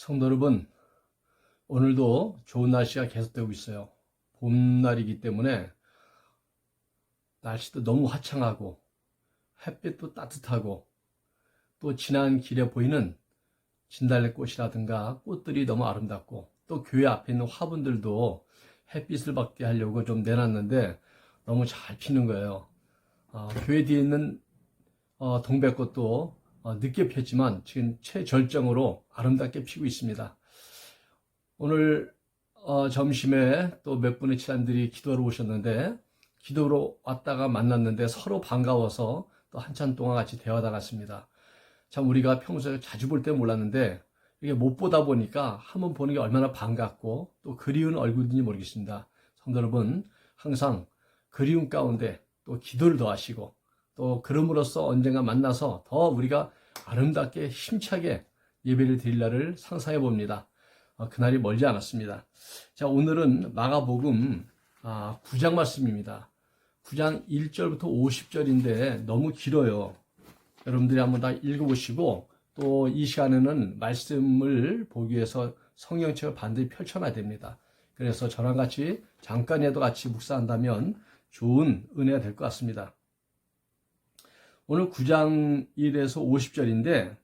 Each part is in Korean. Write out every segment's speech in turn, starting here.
성도 여러분, 오늘도 좋은 날씨가 계속되고 있어요. 봄날이기 때문에 날씨도 너무 화창하고 햇빛도 따뜻하고 또 지난 길에 보이는 진달래꽃이라든가 꽃들이 너무 아름답고 또 교회 앞에 있는 화분들도 햇빛을 받게 하려고 좀 내놨는데 너무 잘 피는 거예요. 교회 뒤에 있는 동백꽃도 늦게 폈지만 지금 최절정으로 아름답게 피고 있습니다. 오늘 점심에 또 몇 분의 친구들이 기도하러 오셨는데 기도로 왔다가 만났는데 서로 반가워서 또 한참 동안 같이 대화하다 갔습니다. 참 우리가 평소에 자주 볼 때 몰랐는데 이게 못 보다 보니까 한번 보는 게 얼마나 반갑고 또 그리운 얼굴인지 모르겠습니다. 성도 여러분, 항상 그리움 가운데 또 기도를 더하시고 또 그럼으로써 언젠가 만나서 더 우리가 아름답게 힘차게 예배를 드릴 날을 상상해 봅니다. 그날이 멀지 않았습니다. 자, 오늘은 마가복음 9장 말씀입니다. 9장 1절부터 50절인데 너무 길어요. 여러분들이 한번 다 읽어보시고 또 이 시간에는 말씀을 보기 위해서 성경책을 반드시 펼쳐놔야 됩니다. 그래서 저랑 같이 잠깐이라도 같이 묵상한다면 좋은 은혜가 될 것 같습니다. 오늘 9장 1에서 50절인데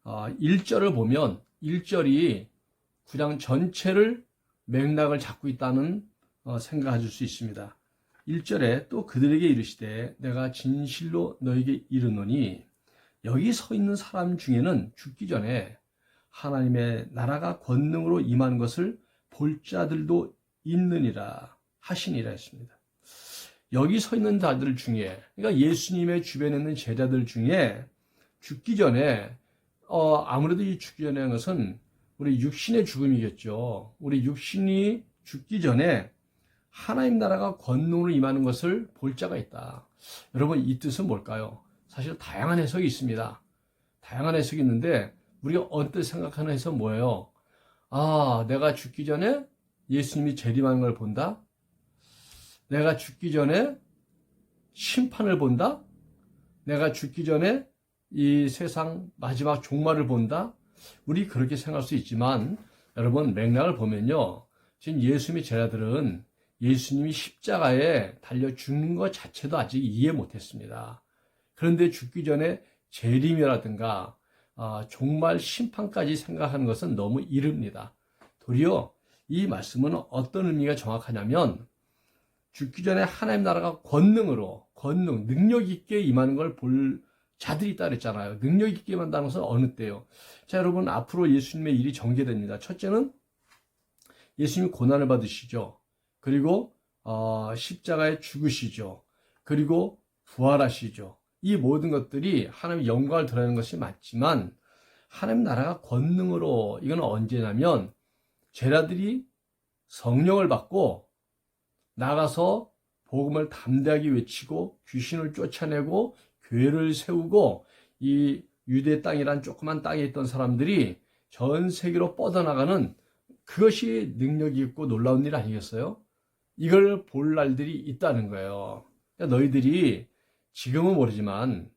1절을 보면 1절이 9장 전체를 맥락을 잡고 있다는 생각하실 수 있습니다. 1절에 또 그들에게 이르시되 내가 진실로 너에게 이르노니 여기 서 있는 사람 중에는 죽기 전에 하나님의 나라가 권능으로 임하는 것을 볼 자들도 있느니라 하시니라 했습니다. 여기 서 있는 자들 중에, 그러니까 예수님의 주변에 있는 제자들 중에 죽기 전에 아무래도 이 죽기 전에 하는 것은 우리 육신의 죽음이겠죠. 우리 육신이 죽기 전에 하나님 나라가 권능으로 임하는 것을 볼 자가 있다. 여러분, 이 뜻은 뭘까요? 사실 다양한 해석이 있습니다. 다양한 해석이 있는데 우리가 언뜻 생각하는 해석은 뭐예요? 내가 죽기 전에 예수님이 재림하는 걸 본다? 내가 죽기 전에 심판을 본다? 내가 죽기 전에 이 세상 마지막 종말을 본다? 우리 그렇게 생각할 수 있지만 여러분, 맥락을 보면요, 지금 예수님의 제자들은 예수님이 십자가에 달려 죽는 것 자체도 아직 이해 못했습니다. 그런데 죽기 전에 재림이라든가 종말 심판까지 생각하는 것은 너무 이릅니다. 도리어 이 말씀은 어떤 의미가 정확하냐면 죽기 전에 하나님 나라가 권능으로 능력 있게 임하는 걸 볼 자들이 있다 그랬잖아요. 능력 있게 임한다는 것은 어느 때요? 자, 여러분, 앞으로 예수님의 일이 전개됩니다. 첫째는 예수님이 고난을 받으시죠. 그리고 십자가에 죽으시죠. 그리고 부활하시죠. 이 모든 것들이 하나님의 영광을 드러내는 것이 맞지만 하나님 나라가 권능으로, 이건 언제냐면 제자들이 성령을 받고 나가서 복음을 담대하게 외치고 귀신을 쫓아내고 교회를 세우고 이 유대 땅이란 조그만 땅에 있던 사람들이 전 세계로 뻗어나가는, 그것이 능력이 있고 놀라운 일 아니겠어요? 이걸 볼 날들이 있다는 거예요. 그러니까 너희들이 지금은 모르지만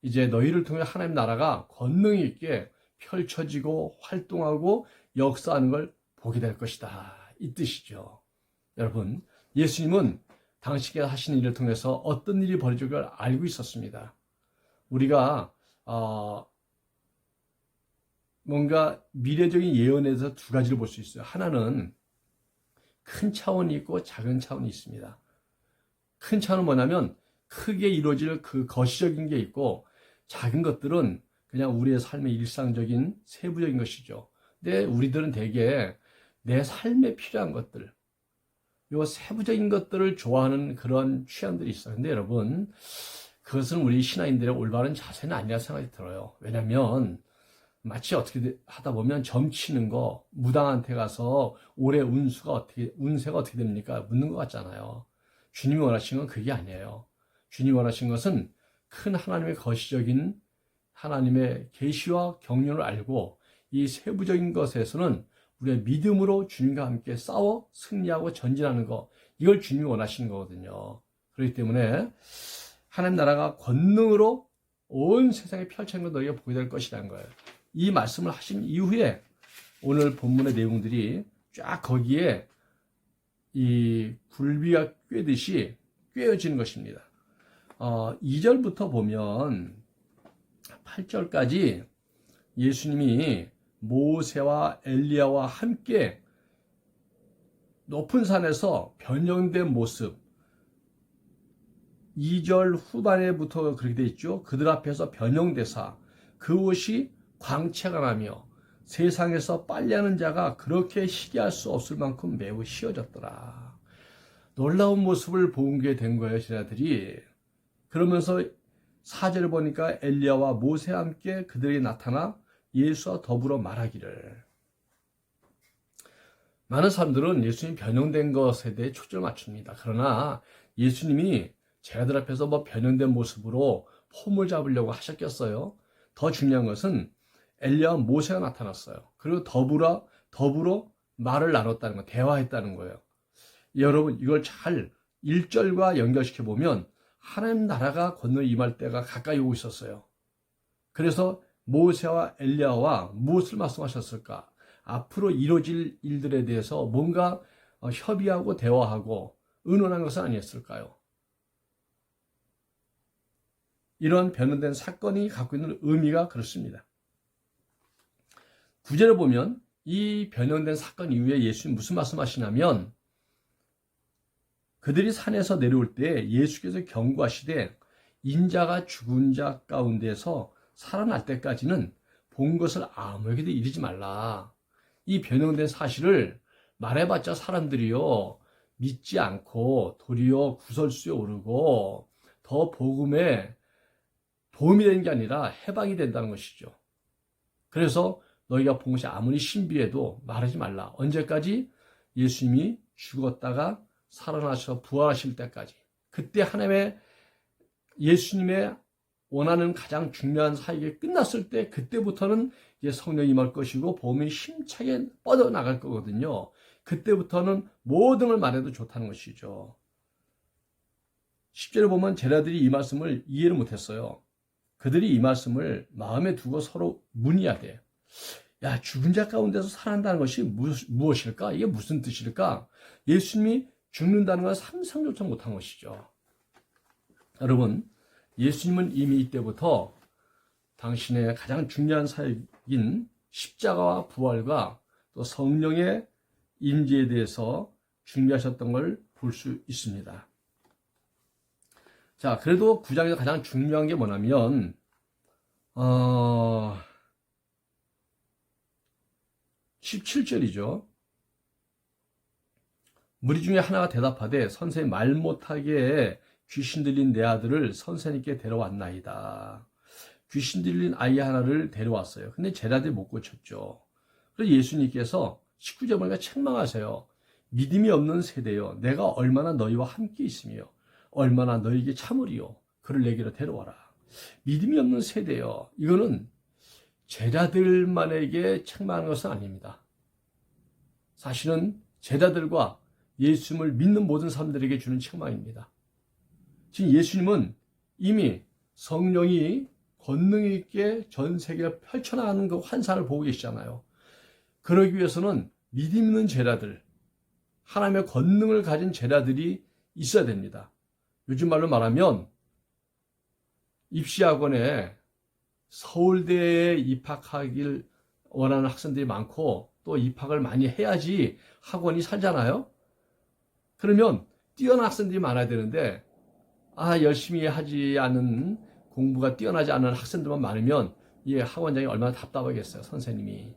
이제 너희를 통해 하나님 나라가 권능 있게 펼쳐지고 활동하고 역사하는 걸 보게 될 것이다, 이 뜻이죠. 여러분, 예수님은 당시에 하시는 일을 통해서 어떤 일이 벌어질 걸 알고 있었습니다. 우리가 뭔가 미래적인 예언에서 두 가지를 볼 수 있어요. 하나는 큰 차원이 있고 작은 차원이 있습니다. 큰 차원은 뭐냐면 크게 이루어질 그 거시적인 게 있고, 작은 것들은 그냥 우리의 삶의 일상적인 세부적인 것이죠. 근데 우리들은 대개 내 삶에 필요한 것들, 요 세부적인 것들을 좋아하는 그런 취향들이 있어요. 근데 여러분, 그것은 우리 신앙인들의 올바른 자세는 아니라 생각이 들어요. 왜냐면 마치 어떻게 하다 보면 점치는 거, 무당한테 가서 올해 운세가 어떻게 됩니까? 묻는 것 같잖아요. 주님이 원하신 건 그게 아니에요. 주님이 원하신 것은 큰 하나님의 거시적인 하나님의 계시와 경륜을 알고 이 세부적인 것에서는 우리의 믿음으로 주님과 함께 싸워 승리하고 전진하는 것, 이걸 주님이 원하시는 거거든요. 그렇기 때문에 하나님 나라가 권능으로 온 세상에 펼쳐진 걸 너희가 보게 될 것이라는 거예요. 이 말씀을 하신 이후에 오늘 본문의 내용들이 쫙 거기에 이 굴비가 꿰듯이 꿰어지는 것입니다. 2절부터 보면 8절까지 예수님이 모세와 엘리야와 함께 높은 산에서 변형된 모습, 2절 후반에부터 그렇게 되어 있죠. 그들 앞에서 변형되사 그 옷이 광채가 나며 세상에서 빨래하는 자가 그렇게 희귀할 수 없을 만큼 매우 희어졌더라. 놀라운 모습을 보게 된 거예요, 제자들이. 그러면서 4절을 보니까 엘리야와 모세와 함께 그들에게 나타나 예수와 더불어 말하기를. 많은 사람들은 예수님이 변형된 것에 대해 초점을 맞춥니다. 그러나 예수님이 제자들 앞에서 변형된 모습으로 폼을 잡으려고 하셨겠어요? 더 중요한 것은 엘리야와 모세가 나타났어요. 그리고 더불어 말을 나눴다는 거, 대화했다는 거예요. 여러분, 이걸 잘 1절과 연결시켜 보면 하나님 나라가 건너 임할 때가 가까이 오고 있었어요. 그래서 모세와 엘리야와 무엇을 말씀하셨을까? 앞으로 이루어질 일들에 대해서 뭔가 협의하고 대화하고 의논한 것은 아니었을까요? 이런 변형된 사건이 갖고 있는 의미가 그렇습니다. 9절을 보면 이 변형된 사건 이후에 예수님 무슨 말씀하시냐면 그들이 산에서 내려올 때 예수께서 경고하시되 인자가 죽은 자 가운데서 살아날 때까지는 본 것을 아무에게도 이르지 말라. 이 변형된 사실을 말해봤자 사람들이요 믿지 않고 도리어 구설수에 오르고 더 복음에 도움이 되는 게 아니라 해방이 된다는 것이죠. 그래서 너희가 본 것이 아무리 신비해도 말하지 말라. 언제까지? 예수님이 죽었다가 살아나셔 부활하실 때까지. 그때 하나님의 예수님의 원하는 가장 중요한 사역이 끝났을 때 그때부터는 이제 성령이 임할 것이고 복음이 힘차게 뻗어나갈 거거든요. 그때부터는 모든 걸 말해도 좋다는 것이죠. 10절에 보면 제자들이 이 말씀을 이해를 못했어요. 그들이 이 말씀을 마음에 두고 서로 문의하되 야, 죽은 자 가운데서 살아난다는 것이 무엇일까? 이게 무슨 뜻일까? 예수님이 죽는다는 건 상상조차 못한 것이죠. 여러분, 예수님은 이미 이때부터 당신의 가장 중요한 사역인 십자가와 부활과 또 성령의 임재에 대해서 준비하셨던 걸 볼 수 있습니다. 자, 그래도 9장에서 가장 중요한 게 뭐냐면 17절이죠. 무리 중에 하나가 대답하되 선생님 말 못하게 귀신 들린 내 아들을 선생님께 데려왔나이다. 귀신 들린 아이 하나를 데려왔어요. 근데 제자들이 못 고쳤죠. 그래서 예수님께서 19절 보니까 책망하세요. 믿음이 없는 세대여 내가 얼마나 너희와 함께 있으며 얼마나 너희에게 참으리요. 그를 내게로 데려와라. 믿음이 없는 세대여. 이거는 제자들만에게 책망하는 것은 아닙니다. 사실은 제자들과 예수님을 믿는 모든 사람들에게 주는 책망입니다. 지금 예수님은 이미 성령이 권능 있게 전 세계를 펼쳐나가는 그 환상을 보고 계시잖아요. 그러기 위해서는 믿음 있는 제자들, 하나님의 권능을 가진 제자들이 있어야 됩니다. 요즘 말로 말하면 입시학원에 서울대에 입학하길 원하는 학생들이 많고 또 입학을 많이 해야지 학원이 살잖아요. 그러면 뛰어난 학생들이 많아야 되는데 열심히 하지 않은 공부가 뛰어나지 않은 학생들만 많으면 이 학원장이 얼마나 답답하겠어요, 선생님이.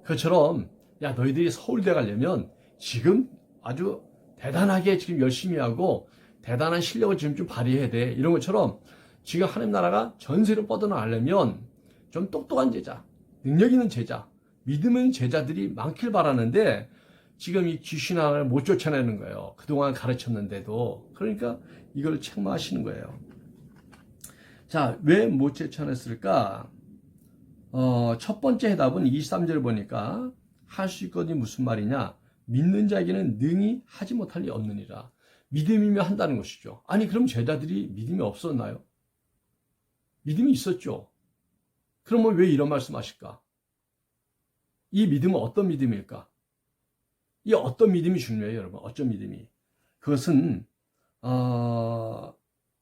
그처럼 야 너희들이 서울대 가려면 지금 아주 대단하게 지금 열심히 하고 대단한 실력을 지금 좀 발휘해야 돼. 이런 것처럼 지금 하나님 나라가 전세로 뻗어나가려면 좀 똑똑한 제자, 능력 있는 제자, 믿음 있는 제자들이 많길 바라는데 지금 이 귀신 하나를 못 쫓아내는 거예요. 그동안 가르쳤는데도. 그러니까 이걸 책망하시는 거예요. 자, 왜 못 쫓아냈을까? 첫 번째 해답은 23절 보니까 할 수 있거든요. 무슨 말이냐? 믿는 자에게는 능히 하지 못할 리 없느니라. 믿음이면 한다는 것이죠. 아니 그럼 제자들이 믿음이 없었나요? 믿음이 있었죠. 그러면 왜 이런 말씀 하실까? 이 믿음은 어떤 믿음일까? 이 어떤 믿음이 중요해요, 여러분. 어떤 믿음이. 그것은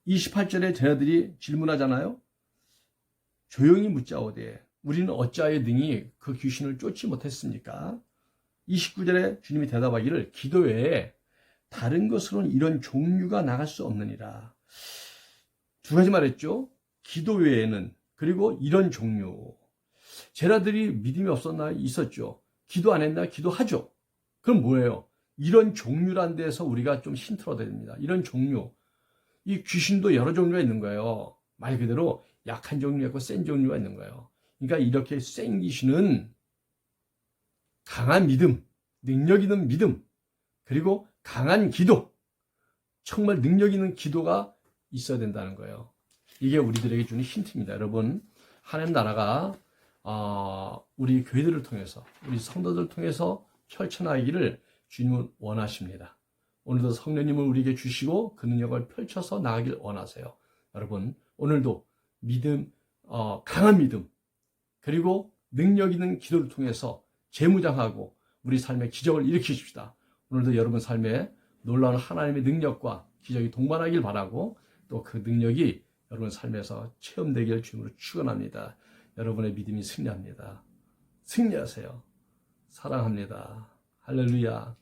28절에 쟤네들이 질문하잖아요. 조용히 묻자오되 우리는 어찌하여 능히 그 귀신을 쫓지 못했습니까? 29절에 주님이 대답하기를 기도 외에 다른 것으로는 이런 종류가 나갈 수 없느니라. 두 가지 말했죠. 기도 외에는, 그리고 이런 종류. 쟤네들이 믿음이 없었나? 있었죠. 기도 안 했나? 기도하죠. 그럼 뭐예요? 이런 종류란 데서 우리가 좀 힌트를 얻어야 됩니다. 이런 종류. 이 귀신도 여러 종류가 있는 거예요. 말 그대로 약한 종류가 있고 센 종류가 있는 거예요. 그러니까 이렇게 센 귀신은 강한 믿음, 능력 있는 믿음, 그리고 강한 기도, 정말 능력 있는 기도가 있어야 된다는 거예요. 이게 우리들에게 주는 힌트입니다. 여러분, 하나님 나라가 우리 교회들을 통해서, 우리 성도들을 통해서 펼쳐나가기를 주님은 원하십니다. 오늘도 성령님을 우리에게 주시고 그 능력을 펼쳐서 나가길 원하세요. 여러분, 오늘도 믿음, 강한 믿음, 그리고 능력 있는 기도를 통해서 재무장하고 우리 삶의 기적을 일으키십시다. 오늘도 여러분 삶에 놀라운 하나님의 능력과 기적이 동반하길 바라고, 또 그 능력이 여러분 삶에서 체험되길 주님으로 축원합니다. 여러분의 믿음이 승리합니다. 승리하세요. 사랑합니다. 할렐루야.